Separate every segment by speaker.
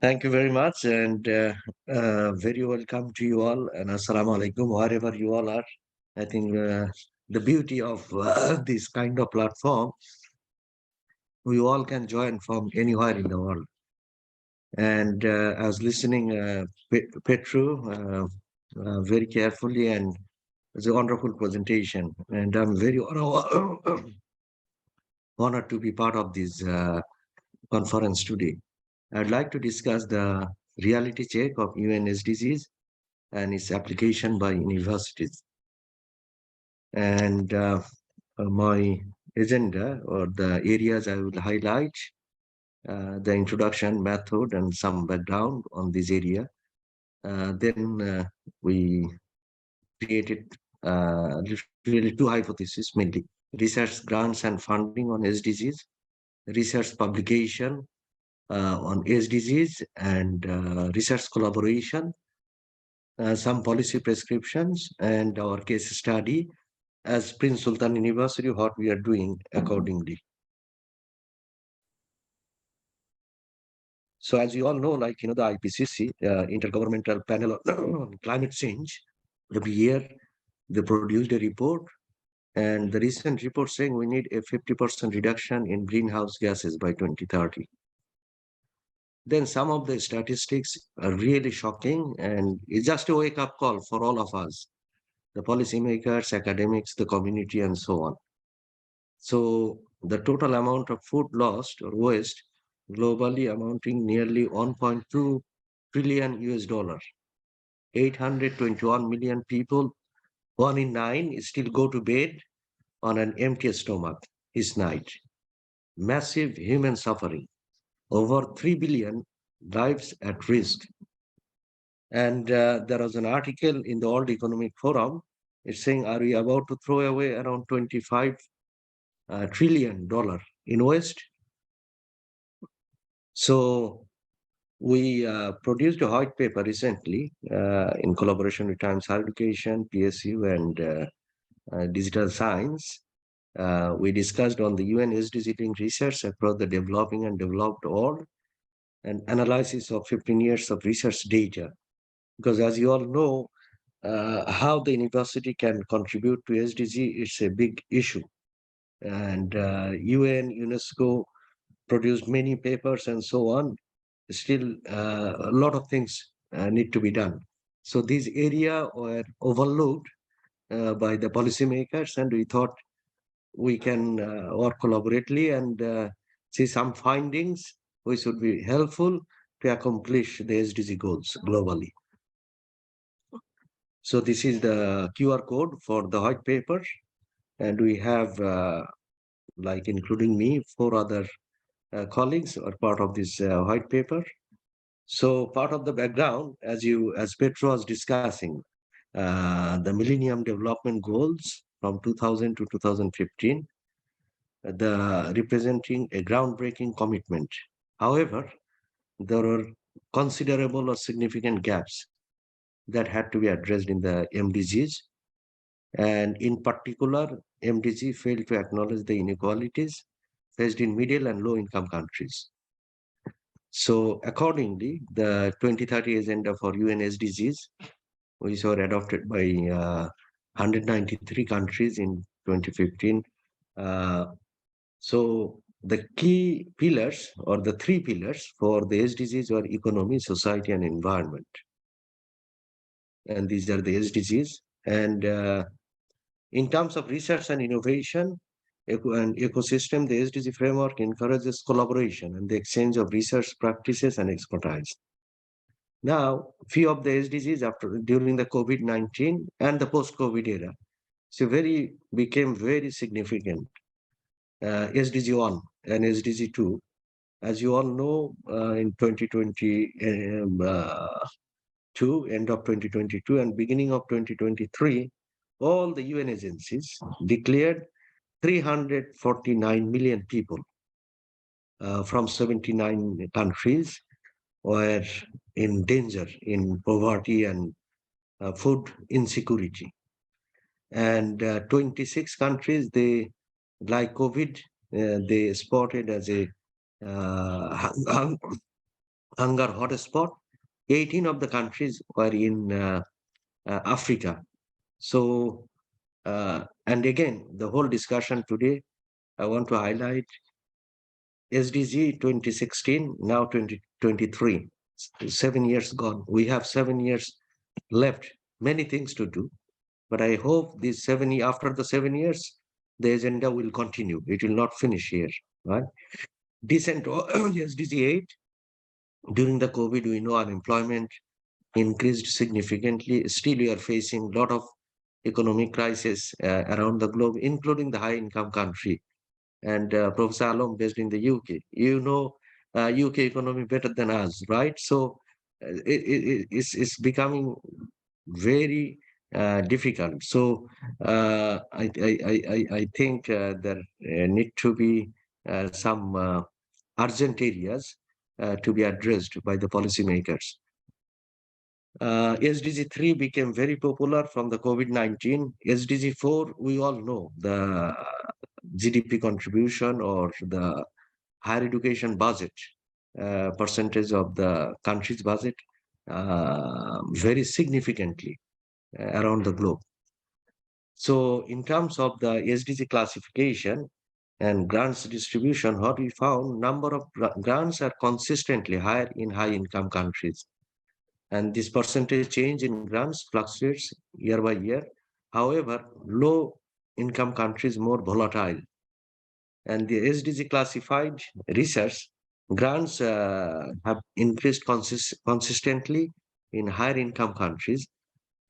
Speaker 1: Thank you very much, and very welcome to you all. And assalamu alaikum, wherever you all are. I think the beauty of this kind of platform, we all can join from anywhere in the world. And I was listening Petru very carefully, and it's a wonderful presentation. And I'm very honored to be part of this conference today. I'd like to discuss the reality check of UN SDGs and its application by universities. And my agenda or the areas I will highlight, the introduction, method, and some background on this area. Then we created really two hypotheses mainly: research grants and funding on SDGs, research publication on SDGs, and research collaboration, some policy prescriptions, and our case study as Prince Sultan University, what we are doing accordingly. So as you all know, the IPCC, Intergovernmental Panel on Climate Change, every year they produced a report, and the recent report saying we need a 50% reduction in greenhouse gases by 2030. Then some of the statistics are really shocking, and it's just a wake-up call for all of us, the policymakers, academics, the community, and so on. So the total amount of food lost or waste globally amounting nearly 1.2 trillion US dollar. 821 million people, 1 in 9, still go to bed on an empty stomach each night. Massive human suffering. Over 3 billion lives at risk. And there was an article in the World Economic Forum. It's saying, are we about to throw away around $25 trillion in waste? So we produced a white paper recently in collaboration with Times Higher Education, PSU, and Digital Science. We discussed on the UN SDG linked research across the developing and developed world, and analysis of 15 years of research data. Because as you all know, how the university can contribute to SDG is a big issue. And UN, UNESCO produced many papers and so on. Still, a lot of things need to be done. So these areas were overlooked by the policymakers, and we thought we can work collaboratively and see some findings which would be helpful to accomplish the SDG goals globally. So this is the QR code for the white paper, and we have, including me, 4 other colleagues are part of this white paper. So part of the background, as Petro was discussing, the Millennium Development Goals from 2000 to 2015, representing a groundbreaking commitment. However, there are considerable or significant gaps that had to be addressed in the MDGs. And in particular, MDG failed to acknowledge the inequalities faced in middle and low income countries. So accordingly, the 2030 agenda for UN SDGs, which were adopted by 193 countries in 2015. So the key pillars or the 3 pillars for the SDGs were economy, society, and environment. And these are the SDGs. And in terms of research and innovation, and ecosystem, the SDG framework encourages collaboration and the exchange of research practices and expertise. Now, few of the SDGs during the COVID-19 and the post-COVID era, became very significant. SDG 1 and SDG 2, as you all know, in 2020, end of 2022 and beginning of 2023, all the UN agencies declared 349 million people from 79 countries were in danger, in poverty and food insecurity. And 26 countries, they, like COVID, they spotted as a hunger hotspot. 18 of the countries were in Africa. So, and again, the whole discussion today, I want to highlight SDG 2016, now 2023. 7 years gone. We have 7 years left, many things to do. But I hope after the 7 years, the agenda will continue. It will not finish here, right? Decent SDG 8, during the COVID, we know unemployment increased significantly. Still, we are facing a lot of economic crisis around the globe, including the high-income country. And Professor Alom, based in the UK, you know UK economy better than us, right? So it's becoming very difficult. So I think there need to be some urgent areas to be addressed by the policymakers. SDG 3 became very popular from the COVID-19. SDG 4, we all know the GDP contribution or the higher education budget, percentage of the country's budget, very significantly around the globe. So in terms of the SDG classification and grants distribution, what we found, number of grants are consistently higher in high income countries. And this percentage change in grants fluctuates year by year. However, low income countries more volatile. And the SDG classified research grants have increased consistently in higher income countries,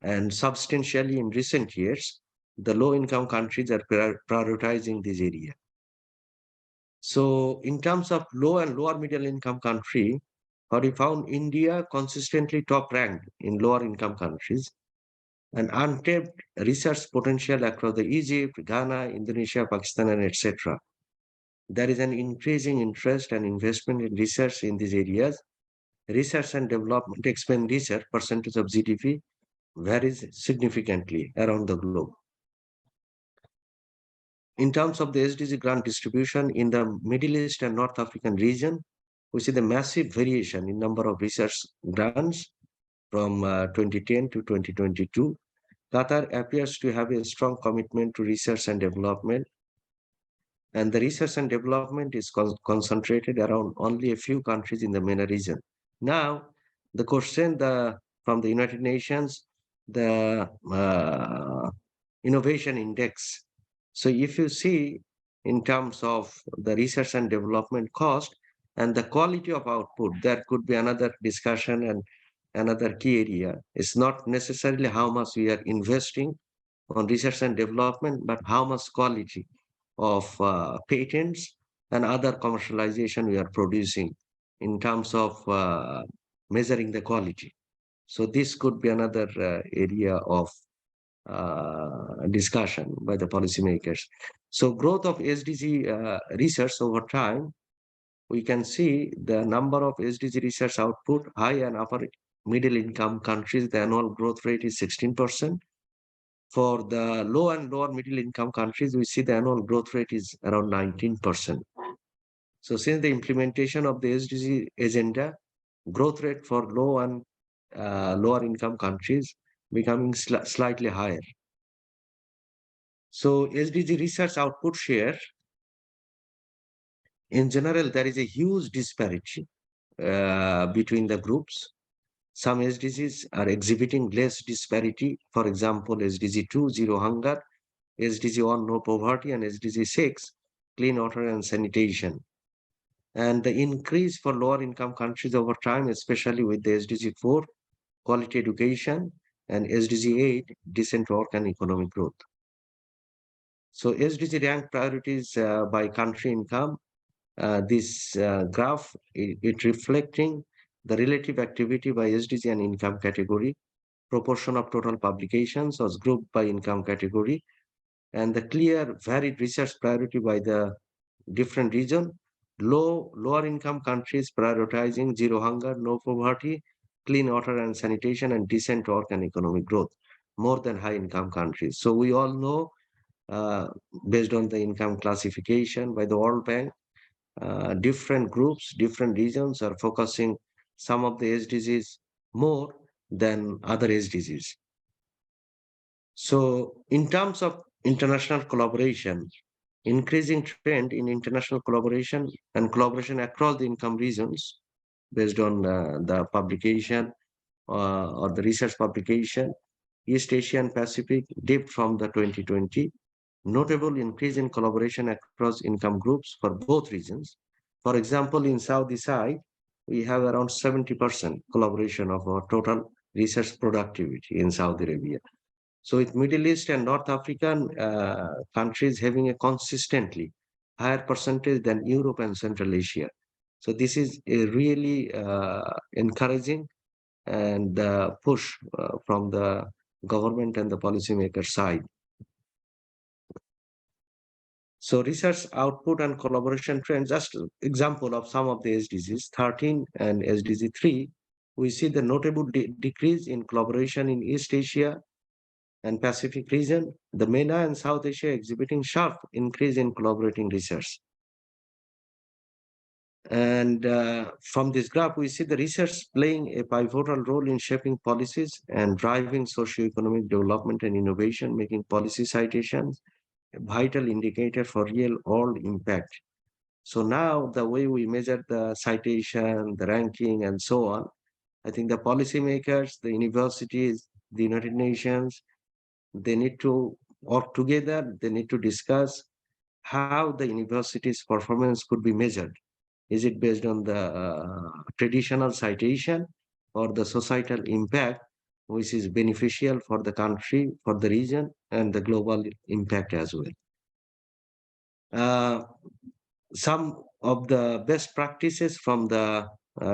Speaker 1: and substantially in recent years, the low income countries are prioritizing this area. So in terms of low and lower middle income country, we found India consistently top ranked in lower income countries, and untapped research potential across the Egypt, Ghana, Indonesia, Pakistan, and etc. There is an increasing interest and investment in research in these areas. Research and development expenditure percentage of GDP varies significantly around the globe. In terms of the SDG grant distribution in the Middle East and North African region, we see the massive variation in number of research grants from 2010 to 2022. Qatar appears to have a strong commitment to research and development, and the research and development is concentrated around only a few countries in the MENA region. Now, the question from the United Nations, the innovation index. So if you see in terms of the research and development cost and the quality of output, there could be another discussion and another key area. It's not necessarily how much we are investing on research and development, but how much quality of patents and other commercialization we are producing in terms of measuring the quality. So this could be another area of discussion by the policymakers. So growth of SDG research over time, we can see the number of SDG research output, high and upper middle income countries, the annual growth rate is 16%. For the low and lower middle income countries, we see the annual growth rate is around 19%. So since the implementation of the SDG agenda, growth rate for low and lower income countries becoming slightly higher. So SDG research output share, in general, there is a huge disparity between the groups. Some SDGs are exhibiting less disparity. For example, SDG 2, zero hunger, SDG 1, no poverty, and SDG 6, clean water and sanitation. And the increase for lower income countries over time, especially with the SDG 4, quality education, and SDG 8, decent work and economic growth. So SDG ranked priorities by country income. This graph, it reflecting the relative activity by SDG and income category, proportion of total publications was grouped by income category, and the clear varied research priority by the different region. Lower income countries prioritizing zero hunger, no poverty, clean water and sanitation, and decent work and economic growth more than high income countries. So we all know, based on the income classification by the World Bank, different groups, different regions are focusing some of the SDGs more than other SDGs. So, in terms of international collaboration, increasing trend in international collaboration and collaboration across the income regions based on the publication or the research publication, East Asia and Pacific dipped from the 2020. Notable increase in collaboration across income groups for both regions. For example, in Saudi side, we have around 70% collaboration of our total research productivity in Saudi Arabia. So with Middle East and North African countries having a consistently higher percentage than Europe and Central Asia. So this is a really encouraging and push from the government and the policymaker side. So research output and collaboration trends, just example of some of the SDGs 13 and SDG 3, we see the notable decrease in collaboration in East Asia and Pacific region, the MENA and South Asia exhibiting sharp increase in collaborating research. And from this graph, we see the research playing a pivotal role in shaping policies and driving socio-economic development and innovation, making policy citations a vital indicator for real world impact. So now the way we measure the citation, the ranking, and so on, I think the policymakers, the universities, the United Nations, they need to work together. They need to discuss how the university's performance could be measured. Is it based on the traditional citation or the societal impact, which is beneficial for the country, for the region, and the global impact as well? Uh, some of the best practices from the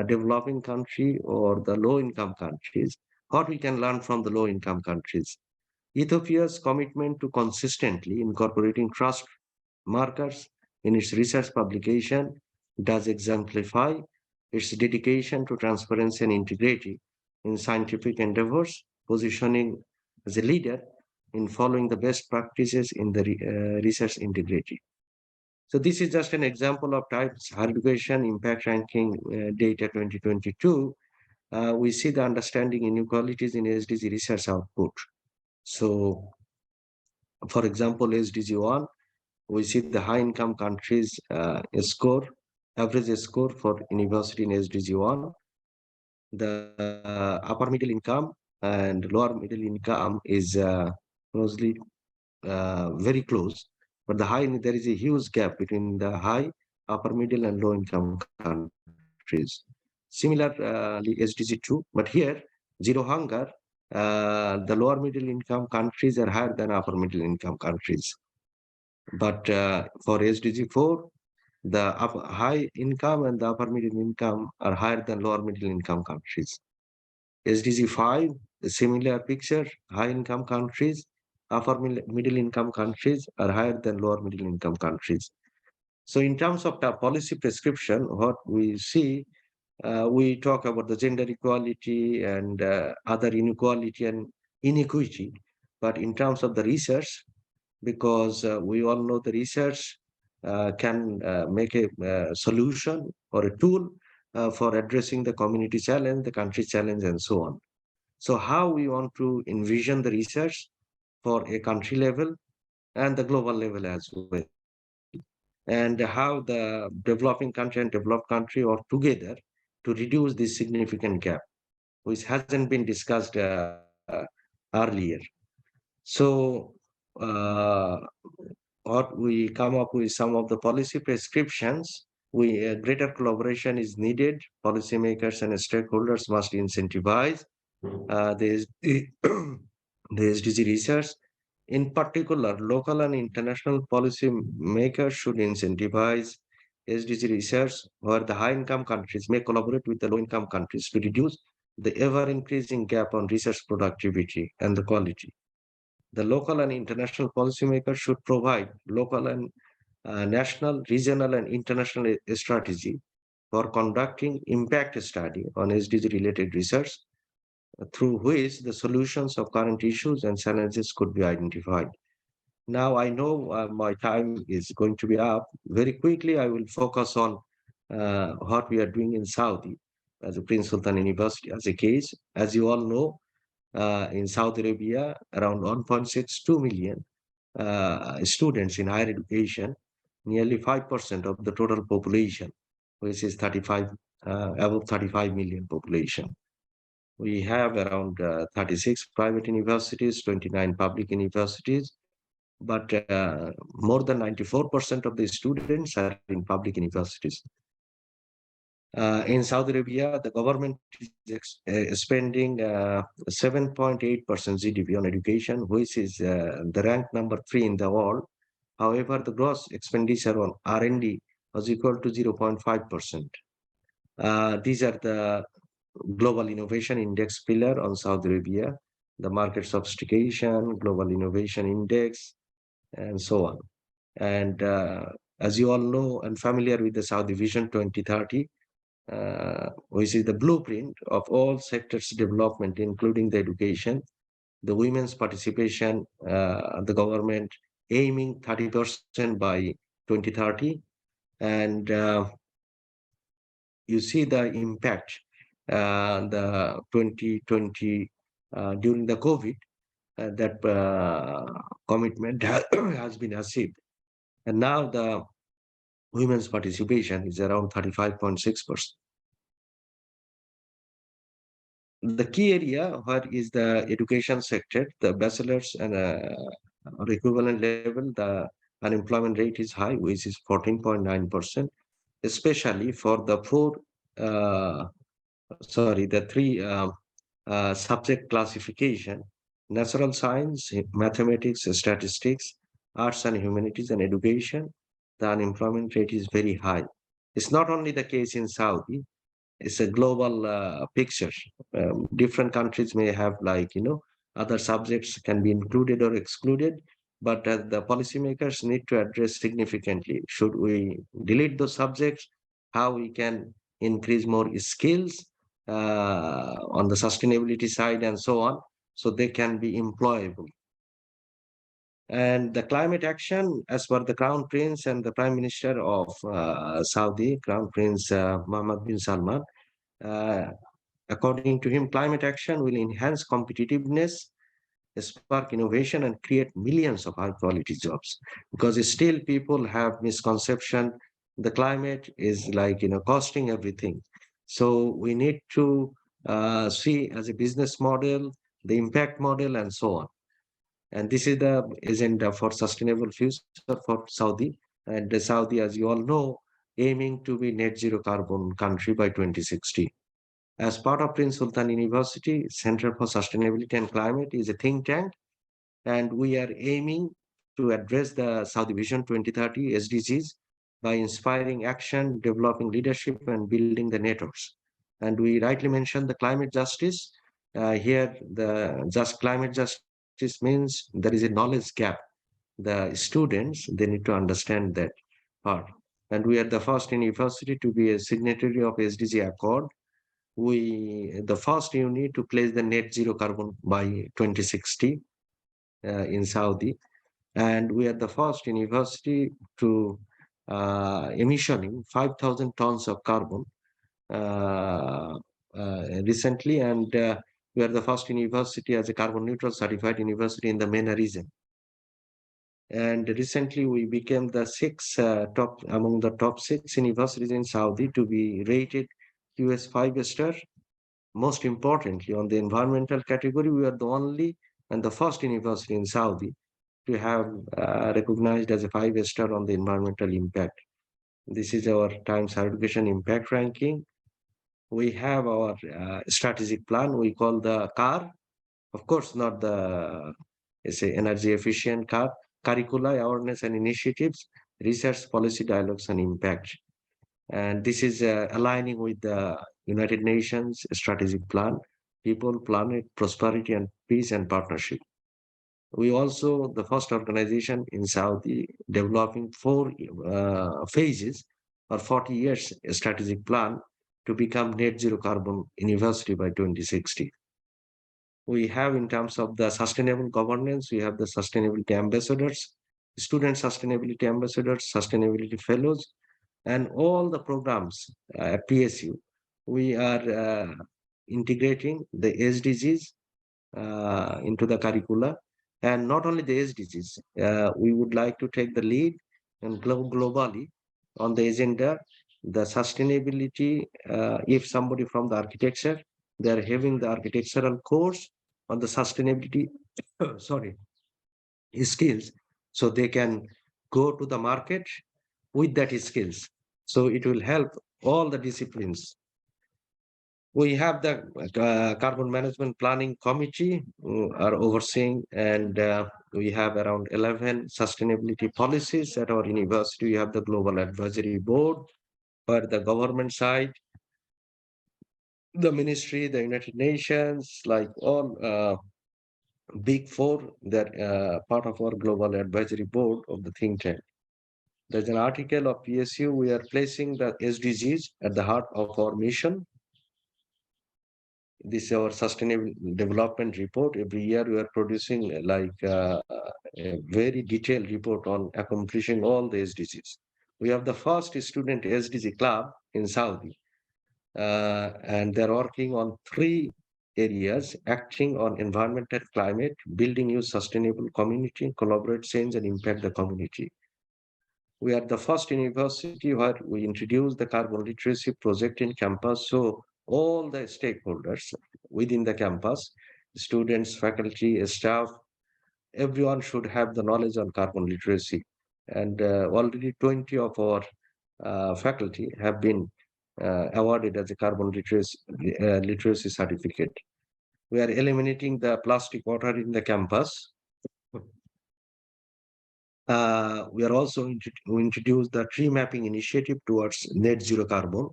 Speaker 1: developing country or the low income countries, what we can learn from the low income countries. Ethiopia's commitment to consistently incorporating trust markers in its research publication does exemplify its dedication to transparency and integrity in scientific endeavors, positioning as a leader in following the best practices in the research integrity. So this is just an example of types higher education impact ranking data 2022. We see the understanding inequalities in SDG research output. So, for example, SDG 1, we see the high income countries score, average score for university in SDG 1. The upper middle income and lower middle income is closely, very close. But there is a huge gap between the high, upper middle, and low income countries. Similarly, SDG 2, but here, zero hunger, the lower middle income countries are higher than upper middle income countries. But for SDG 4, the high income and the upper middle income are higher than lower middle income countries. SDG 5, a similar picture, high income countries, upper middle income countries are higher than lower middle income countries. So in terms of the policy prescription, what we see, we talk about the gender equality and other inequality and inequity. But in terms of the research, because we all know the research can make a solution or a tool for addressing the community challenge, the country challenge, and so on. So how we want to envision the research for a country level and the global level as well, and how the developing country and developed country work together to reduce this significant gap, which hasn't been discussed earlier. So uh, what we come up with some of the policy prescriptions. Greater collaboration is needed. Policymakers and stakeholders must incentivize the SDG research. In particular, local and international policy makers should incentivize SDG research, where the high-income countries may collaborate with the low-income countries to reduce the ever-increasing gap on research productivity and the quality. The local and international policymakers should provide local and national, regional, and international strategy for conducting impact study on SDG-related research, through which the solutions of current issues and challenges could be identified. Now, I know my time is going to be up. Very quickly, I will focus on what we are doing in Saudi. as a Prince Sultan University as a case. As you all know, in Saudi Arabia, around 1.62 million students in higher education, nearly 5% of the total population, which is 35, above 35 million population. We have around 36 private universities, 29 public universities, but more than 94% of the students are in public universities. In Saudi Arabia, the government is spending 7.8% GDP on education, which is the rank number 3 in the world. However, the gross expenditure on R&D was equal to 0.5%. These are the Global Innovation Index pillar on Saudi Arabia, the market sophistication, Global Innovation Index, and so on. And as you all know and familiar with the Saudi Vision 2030, which is the blueprint of all sectors development, including the education, the women's participation, the government aiming 30% by 2030. And you see the impact, the 2020, during the COVID, that commitment has been achieved. And now the women's participation is around 35.6%. The key area where is the education sector, the bachelor's and or equivalent level, the unemployment rate is high, which is 14.9%, especially for the the three subject classification: natural science, mathematics, statistics, arts and humanities, and education. The unemployment rate is very high. It's not only the case in Saudi, it's a global picture. Different countries may have, like, other subjects can be included or excluded, but the policymakers need to address significantly. Should we delete those subjects? How we can increase more skills on the sustainability side and so on, so they can be employable. And the climate action, as per the Crown Prince and the Prime Minister of Saudi, Crown Prince Mohammed bin Salman, uh, according to him, climate action will enhance competitiveness, spark innovation, and create millions of high-quality jobs. Because still people have misconception. The climate is like, costing everything. So we need to see as a business model, the impact model, and so on. And this is the agenda for sustainable future for Saudi. And the Saudi, as you all know, aiming to be net zero carbon country by 2060. As part of Prince Sultan University, Center for Sustainability and Climate is a think tank, and we are aiming to address the Saudi Vision 2030 SDGs by inspiring action, developing leadership, and building the networks. And we rightly mentioned the climate justice. Here, the climate justice means there is a knowledge gap. The students, they need to understand that part. And we are the first university to be a signatory of SDG Accord. We the first unit to place the net zero carbon by 2060 in Saudi, and we are the first university to emissioning 5,000 tons of carbon uh, recently, and we are the first university as a carbon neutral certified university in the MENA region. And recently we became the top among the top 6 universities in Saudi to be rated US 5-star. Most importantly, on the environmental category, we are the only and the first university in Saudi to have recognized as a 5-star on the environmental impact. This is our Times Higher Education Impact Ranking. We have our strategic plan, we call the CAR. Of course, not the energy efficient CAR. Curricula, awareness and initiatives, research, policy, dialogues, and impact. And this is aligning with the United Nations strategic plan: people, planet, prosperity, and peace and partnership. We also the first organization in Saudi developing 4 phases or 40 years strategic plan to become net zero carbon university by 2060. We have, in terms of the sustainable governance, we have the sustainability ambassadors, student sustainability ambassadors, sustainability fellows, and all the programs at PSU We are integrating the SDGs into the curricula, and not only the SDGs. We would like to take the lead and globally on the agenda, the sustainability. If somebody from the architecture, they are having the architectural course on the sustainability, sorry, skills, so they can go to the market with that skills. So it will help all the disciplines. We have the carbon management planning committee who are overseeing, and we have around 11 sustainability policies at our university. We have the global advisory board for the government side, the ministry, the United Nations, like all big four, that part of our global advisory board of the think tank. There's an article of PSU. We are placing the SDGs at the heart of our mission. This is our sustainable development report. Every year we are producing a very detailed report on accomplishing all the SDGs. We have the first student SDG club in Saudi, and they're working on three areas: acting on environmental climate, building new sustainable community, collaborate, change, and impact the community. We are the first university where we introduced the carbon literacy project in campus. So all the stakeholders within the campus, students, faculty, staff, everyone should have the knowledge on carbon literacy. And already 20 of our faculty have been awarded as a carbon literacy certificate. We are eliminating the plastic water in the campus. We are also we introduce the tree mapping initiative towards net zero carbon.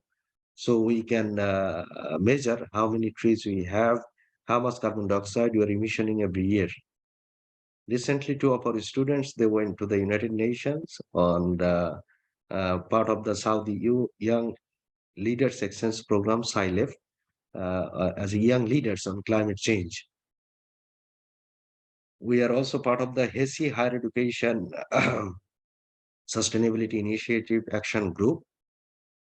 Speaker 1: So we can measure how many trees we have, how much carbon dioxide we are emitting every year. Recently, two of our students, they went to the United Nations on the part of the Saudi Young Leaders Exchange Program, SILEF, as young leaders on climate change. We are also part of the HESI Higher Education Sustainability Initiative Action Group.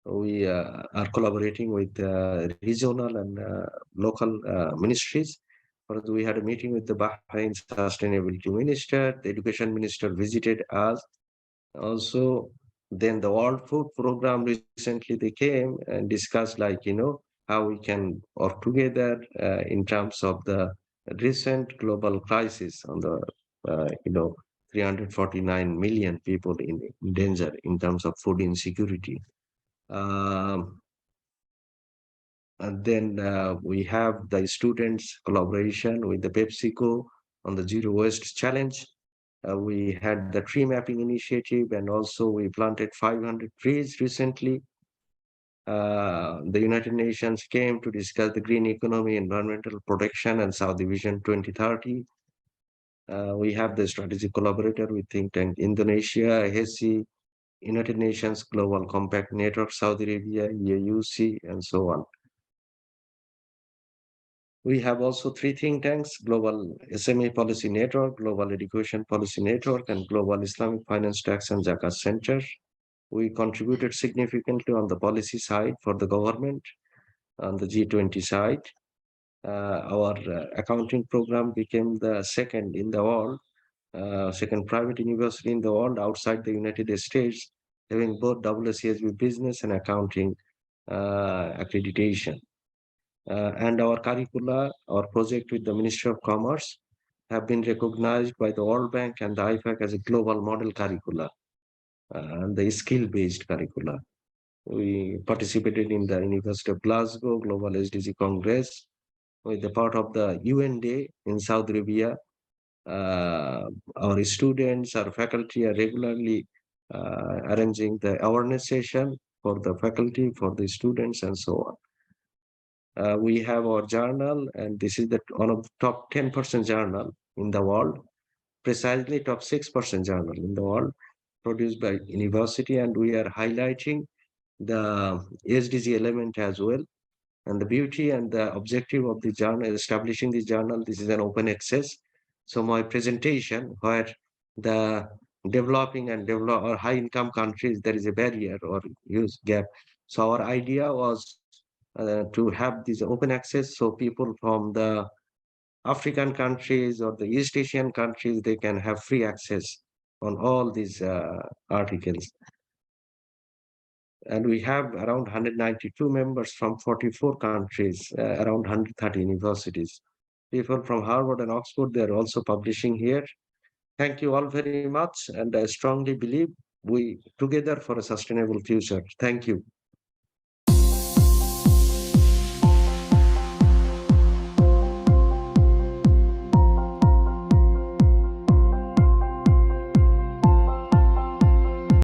Speaker 1: We are collaborating with regional and local ministries. We had a meeting with the Bahrain Sustainability Minister. The Education Minister visited us. Also, then the World Food Program recently they came and discussed, how we can work together in terms of the recent global crisis on the 349 million people in danger in terms of food insecurity. Um, and then we have the students' collaboration with the PepsiCo on the Zero Waste Challenge. We had the tree mapping initiative, and also we planted 500 trees recently. The United Nations came to discuss the green economy, environmental protection, and South Vision 2030. We have the strategic collaborator with think tank Indonesia, HESI, United Nations Global Compact Network, Saudi Arabia, EAUC, and so on. We have also three think tanks: Global SME Policy Network, Global Education Policy Network, and Global Islamic Finance Tax and Zakat Center. We contributed significantly on the policy side for the government, on the G20 side. Our accounting program became the second in the world, second private university in the world outside the United States, having both WCSB business and accounting accreditation. And our curricula, our project with the Ministry of Commerce have been recognized by the World Bank and the IFAC as a global model curricula and the skill-based curricula. We participated in the University of Glasgow Global SDG Congress with the part of the UN Day in Saudi Arabia. Our students, our faculty are regularly arranging the awareness session for the faculty, for the students, and so on. We have our journal, and this is the one of the top 10% journal in the world, precisely top 6% journal in the world, produced by university, and we are highlighting the SDG element as well. And the beauty and the objective of the journal, establishing this journal, this is an open access. So my presentation, where the developing and or high income countries, there is a barrier or huge gap. So our idea was to have this open access, so people from the African countries or the East Asian countries, they can have free access on all these articles. And we have around 192 members from 44 countries, around 130 universities. People from Harvard and Oxford, they're also publishing here. Thank you all very much. And I strongly believe we together for a sustainable future. Thank you.